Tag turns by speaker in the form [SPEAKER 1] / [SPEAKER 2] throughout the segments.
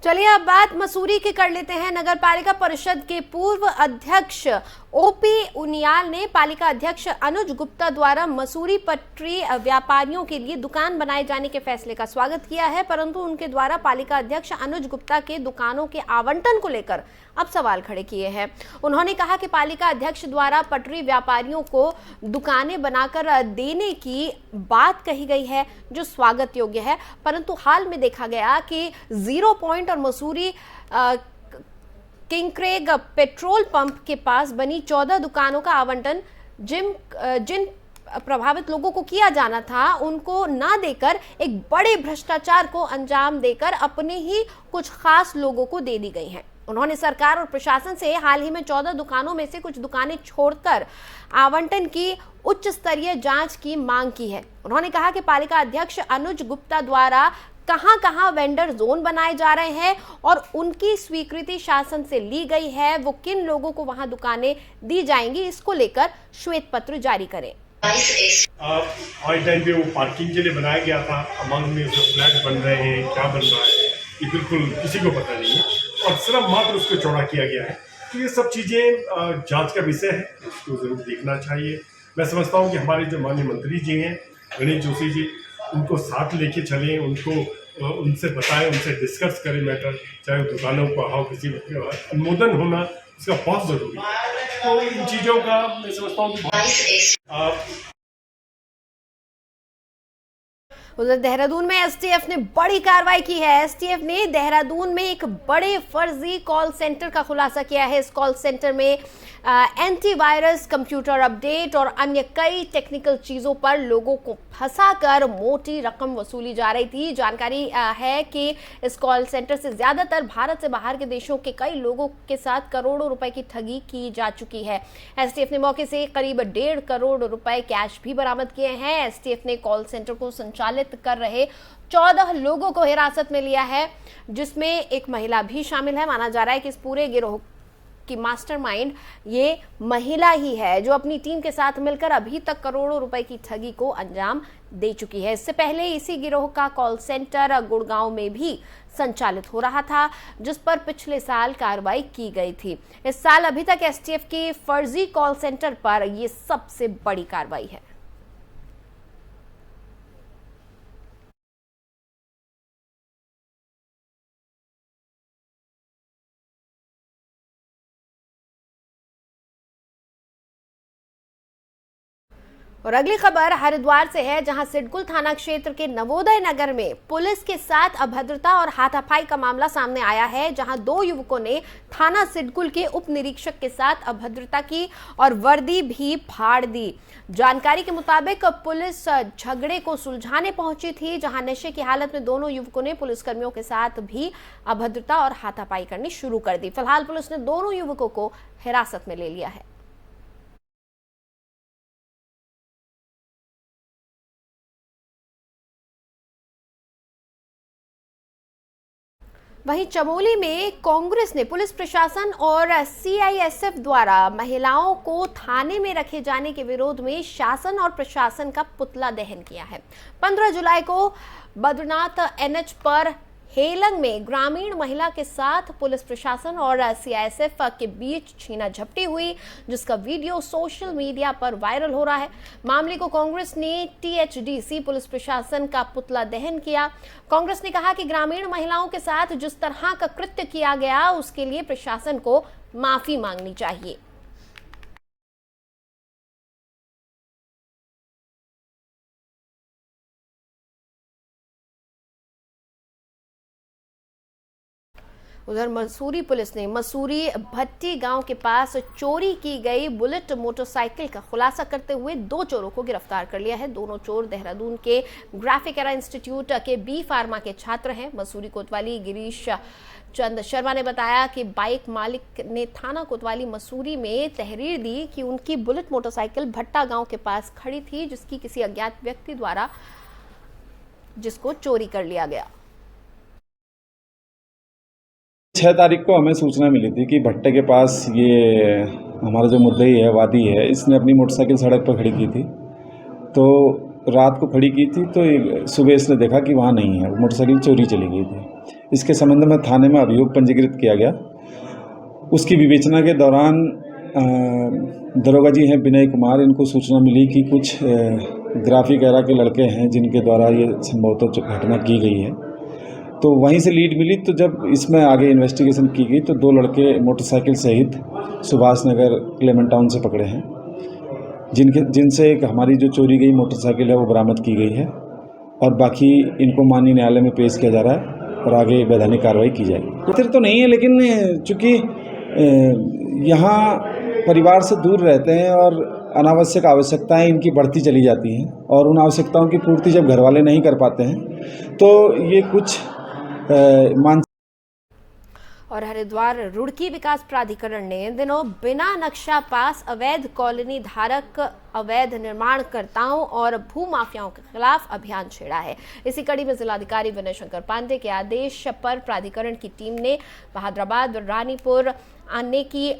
[SPEAKER 1] चलिए अब बात मसूरी की कर लेते हैं। नगर पालिका परिषद के पूर्व अध्यक्ष ओपी उनियाल ने पालिका अध्यक्ष अनुज गुप्ता द्वारा मसूरी पटरी व्यापारियों के लिए दुकान बनाए जाने के फैसले का स्वागत किया है, परंतु उनके द्वारा पालिका अध्यक्ष अनुज गुप्ता के दुकानों के आवंटन को लेकर अब सवाल खड़े किए हैं। उन्होंने कहा कि पालिका अध्यक्ष द्वारा पटरी व्यापारियों को दुकानें बनाकर देने की बात कही गई है जो स्वागत योग्य है, परंतु हाल में देखा गया कि 0 पॉइंट और मसूरी किंगक्रेग पेट्रोल पंप के पास बनी 14 दुकानों का आवंटन जिन प्रभावित लोगों को किया जाना था उनको ना देकर एक बड़े भ्रष्टाचार को अंजाम देकर अपने ही कुछ खास लोगों को दे दी गई हैं। उन्होंने सरकार और प्रशासन से हाल ही में 14 दुकानों में से कुछ दुकानें छोड़कर आवंटन की उच्च स्तरीय जांच की मांग की है। उन्होंने कहा कि पालिका अध्यक्ष अनुज गुप्ता द्वारा कहां वेंडर जोन बनाए जा रहे हैं और उनकी स्वीकृति शासन से ली गई है, वो किन लोगों को वहां दुकानें दी जाएंगी, इसको लेकर श्वेत पत्र जारी करें।
[SPEAKER 2] हाई टाइम पे वो पार्किंग के लिए बनाया गया था, अमंग में उसमें फ्लैट बन रहे हैं, क्या बन रहा है ये बिल्कुल किसी को पता नहीं है और सिर्फ मात्र उसको चौड़ा किया गया है। तो ये सब चीज़ें जांच का विषय है, उसको जरूर देखना चाहिए। मैं समझता हूँ कि हमारे जो माननीय मंत्री जी हैं गणेश जोशी जी, उनको साथ लेके चलें, उनको उनसे बताएं, उनसे डिस्कस करें मैटर, चाहे दुकानों को आओ किसी अनुमोदन होना उसका बहुत ज़रूरी है। तो इन चीज़ों का मैं समझता हूँ कि
[SPEAKER 1] उधर देहरादून में एसटीएफ ने बड़ी कार्रवाई की है। एसटीएफ ने देहरादून में एक बड़े फर्जी कॉल सेंटर का खुलासा किया है। इस कॉल सेंटर में एंटीवायरस, कंप्यूटर अपडेट और अन्य कई टेक्निकल चीजों पर लोगों को फंसाकर मोटी रकम वसूली जा रही थी। जानकारी है कि इस कॉल सेंटर से ज्यादातर भारत से बाहर के देशों के कई लोगों के साथ करोड़ों रुपए की ठगी की जा चुकी है। एसटीएफ ने मौके से करीब 1.5 करोड़ रुपए कैश भी बरामद किए हैं। एसटीएफ ने कॉल सेंटर को संचालित कर रहे 14 लोगों को हिरासत में लिया है, जिसमें एक महिला भी शामिल है। माना जा रहा है कि इस पूरे गिरोह की मास्टरमाइंड ये महिला ही है, जो अपनी टीम के साथ मिलकर अभी तक करोड़ों रुपए की ठगी को अंजाम दे चुकी है। इससे पहले इसी गिरोह का कॉल सेंटर गुड़गांव में भी संचालित हो रहा था, जिस पर पिछले साल कार्रवाई की गई थी। इस साल अभी तक एसटीएफ की फर्जी कॉल सेंटर पर यह सबसे बड़ी कार्रवाई है। और अगली खबर हरिद्वार से है, जहां सिडकुल थाना क्षेत्र के नवोदय नगर में पुलिस के साथ अभद्रता और हाथापाई का मामला सामने आया है, जहां 2 युवकों ने थाना सिडकुल के उप निरीक्षक के साथ अभद्रता की और वर्दी भी फाड़ दी। जानकारी के मुताबिक पुलिस झगड़े को सुलझाने पहुंची थी, जहां नशे की हालत में दोनों युवकों ने पुलिसकर्मियों के साथ भी अभद्रता और हाथापाई करनी शुरू कर दी। फिलहाल पुलिस ने दोनों युवकों को हिरासत में ले लिया है। वहीं चमोली में कांग्रेस ने पुलिस प्रशासन और सीआईएसएफ द्वारा महिलाओं को थाने में रखे जाने के विरोध में शासन और प्रशासन का पुतला दहन किया है। 15 जुलाई को बद्रीनाथ एनएच पर हेलंग में ग्रामीण महिला के साथ पुलिस प्रशासन और सीआईएसएफ के बीच छीना झपटी हुई, जिसका वीडियो सोशल मीडिया पर वायरल हो रहा है। मामले को कांग्रेस ने टीएचडीसी पुलिस प्रशासन का पुतला दहन किया। कांग्रेस ने कहा कि ग्रामीण महिलाओं के साथ जिस तरह का कृत्य किया गया उसके लिए प्रशासन को माफी मांगनी चाहिए। उधर मसूरी पुलिस ने मसूरी भट्टी गांव के पास चोरी की गई बुलेट मोटरसाइकिल का खुलासा करते हुए 2 चोरों को गिरफ्तार कर लिया है। दोनों चोर देहरादून के ग्राफिक एरा इंस्टीट्यूट के बी फार्मा के छात्र हैं। मसूरी कोतवाली गिरीश चंद शर्मा ने बताया कि बाइक मालिक ने थाना कोतवाली मसूरी में तहरीर दी कि उनकी बुलेट मोटरसाइकिल भट्टा गांव के पास खड़ी थी, जिसकी किसी अज्ञात व्यक्ति द्वारा जिसको चोरी कर लिया गया।
[SPEAKER 3] 6 तारीख को हमें सूचना मिली थी कि भट्टे के पास ये हमारा जो मुद्दई है, वादी है, इसने अपनी मोटरसाइकिल सड़क पर खड़ी की थी। तो रात को खड़ी की थी तो सुबह इसने देखा कि वहाँ नहीं है, मोटरसाइकिल चोरी चली गई थी। इसके संबंध में थाने में अभियोग पंजीकृत किया गया। उसकी विवेचना के दौरान दरोगा जी हैं विनय कुमार, इनको सूचना मिली कि कुछ ग्राफिक एरा के लड़के हैं जिनके द्वारा ये संभवतः घटना की गई है। तो वहीं से लीड मिली, तो जब इसमें आगे इन्वेस्टिगेशन की गई तो 2 लड़के मोटरसाइकिल सहित सुभाष नगर क्लेमेंट टाउन से पकड़े हैं, जिनसे एक हमारी जो चोरी गई मोटरसाइकिल है वो बरामद की गई है और बाकी इनको माननीय न्यायालय में पेश किया जा रहा है और आगे वैधानिक कार्रवाई की जाएगी। फिर तो नहीं है, लेकिन चूँकि यहाँ परिवार से दूर रहते हैं और अनावश्यक आवश्यकताएं इनकी बढ़ती चली जाती हैं और उन आवश्यकताओं की पूर्ति जब घर वाले नहीं कर पाते हैं तो ये कुछ मानसिक।
[SPEAKER 1] और हरिद्वार रुड़की विकास प्राधिकरण ने इन दिनों बिना नक्शा पास अवैध कॉलोनी धारक, अवैध निर्माणकर्ताओं और भूमाफियाओं के खिलाफ अभियान छेड़ा है। इसी कड़ी में जिलाधिकारी विनय शंकर पांडे के आदेश पर प्राधिकरण की टीम ने बहादुराबाद, रानीपुर, आनेकी,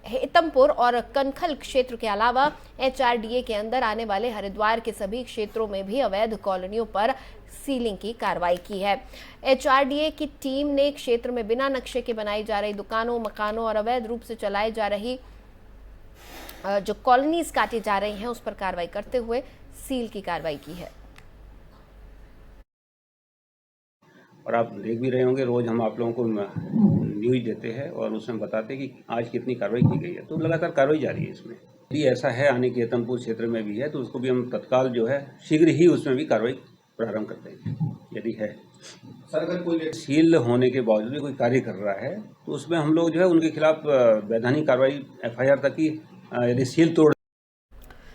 [SPEAKER 1] हेतमपुर और कनखल क्षेत्र के अलावा HRDA के अंदर आने वाले हरिद्वार के सभी क्षेत्रों में भी अवैध कॉलोनियों पर सीलिंग की कार्रवाई की है। HRDA की टीम ने क्षेत्र में बिना नक्शे के बनाई जा रही दुकानों, मकानों और अवैध रूप से चलाई जा रही जो कॉलोनीज काटी जा रही हैं उस पर कार्रवाई करते हुए सील की कार्रवाई की है।
[SPEAKER 4] और आप देख भी रहे होंगे, रोज हम आप लोगों को न्यूज देते हैं और उसमें बताते हैं कि आज कितनी कार्रवाई की गई है। तो लगातार कार्रवाई जारी है। इसमें यदि ऐसा है आने के हेतमपुर क्षेत्र में भी है तो उसको भी हम तत्काल जो है शीघ्र ही उसमें भी कार्रवाई प्रारंभ कर देंगे। यदि है
[SPEAKER 5] सर, अगर कोई
[SPEAKER 4] सील होने के बावजूद भी कोई कार्य कर रहा है तो उसमें हम लोग जो है उनके खिलाफ वैधानिक कार्रवाई FIR तक की यदि सील तोड़।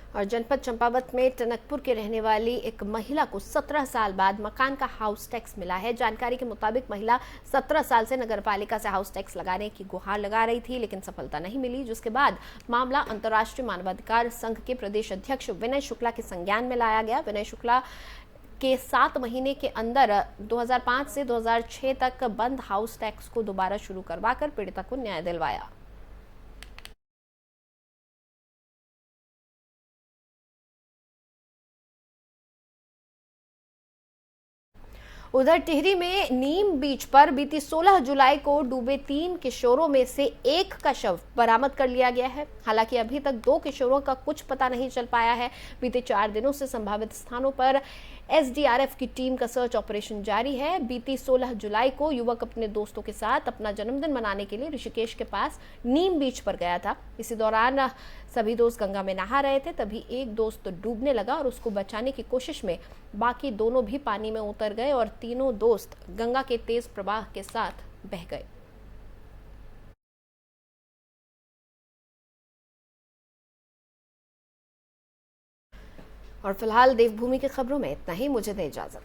[SPEAKER 1] और जनपद चंपावत में टनकपुर के रहने वाली एक महिला को 17 साल बाद मकान का हाउस टैक्स मिला है। जानकारी के मुताबिक महिला 17 साल से नगरपालिका से हाउस टैक्स लगाने की गुहार लगा रही थी, लेकिन सफलता नहीं मिली, जिसके बाद मामला अंतर्राष्ट्रीय मानवाधिकार संघ के प्रदेश अध्यक्ष विनय शुक्ला के संज्ञान में लाया गया। विनय शुक्ला के 7 महीने के अंदर 2005 से 2006 तक बंद हाउस टैक्स को दोबारा शुरू करवाकर पीड़िता को न्याय दिलवाया। उधर टिहरी में नीम बीच पर बीती 16 जुलाई को डूबे 3 किशोरों में से एक का शव बरामद कर लिया गया है। हालांकि अभी तक 2 किशोरों का कुछ पता नहीं चल पाया है। बीते 4 दिनों से संभावित स्थानों पर SDRF की टीम का सर्च ऑपरेशन जारी है। बीती 16 जुलाई को युवक अपने दोस्तों के साथ अपना जन्मदिन मनाने के लिए ऋषिकेश के पास नीम बीच पर गया था। इसी दौरान सभी दोस्त गंगा में नहा रहे थे, तभी एक दोस्त डूबने लगा और उसको बचाने की कोशिश में बाकी दोनों भी पानी में उतर गए और तीनों दोस्त गंगा के तेज प्रवाह के साथ बह गए। और फिलहाल देवभूमि की खबरों में इतना ही। मुझे दें इजाजत।